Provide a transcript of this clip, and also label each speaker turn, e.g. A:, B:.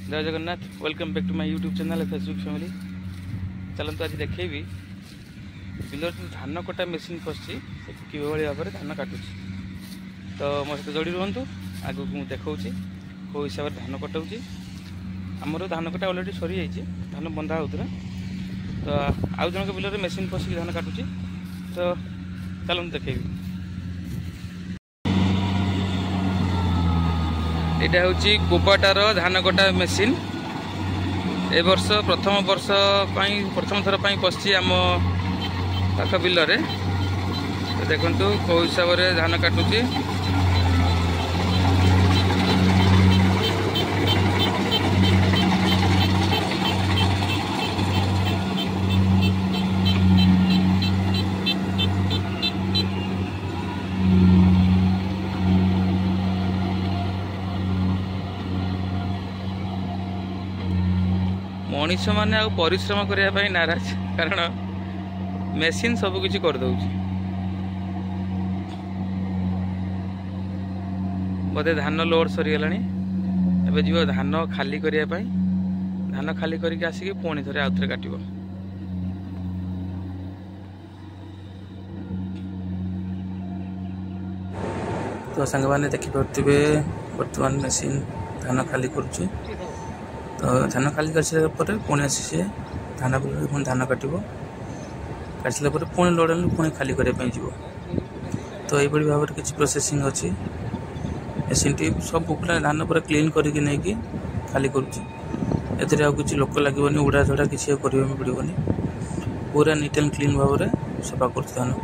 A: जय Jagannath. Welcome back to my YouTube channel Facebook family. चलते आज देखेबी बिलर जो धान कटा मेसीन फसी कि भाव में धान काटुच। तो मो सहित जोड़ी रुहतु, आगे मुझे देखा कौ हिसाब से धान कटाऊँगी। आमर धान कटा अलरेडी सरी जाइए, धान बंधा होता। तो आउ जनक बिलर मेसीन फसिक धान काटुची। तो चलते देखेबी। यहाँ हूँ कुपाटार धान कटा मेसीन। ए वर्ष प्रथम थर पशि आम पाख बिलरे। तो देखु कौ हिसाब से धान काटुची। मनीष मैंने परिश्रम करने नाराज, कारण मेसीन सबकि करदे। बोधे धान लोड सरीगला, एवं जीव धान खाली करने। धान खाली करके आसिक पुणी थे आउ थे काट। तो सांग मैंने देखिपे बर्तमान मेसीन धान खाली करुच्ची। तो धान खाली कर सारापर पुणी आसी सी धान बिल पुणी धान काट काट सारापर पुणी लोड पुणी खाली करने। तो ये भाव में किसी प्रोसेसिंग अच्छी। मेसीन टी सब पूरा धान पूरा क्लीन करके नहीं खाली करुच्ची। एथिरे आउ किसी लोक लगे उड़ा झड़ा किसी करने पड़ोनी। पूरा नीट एंड क्लीन भाव में सफा कर धान।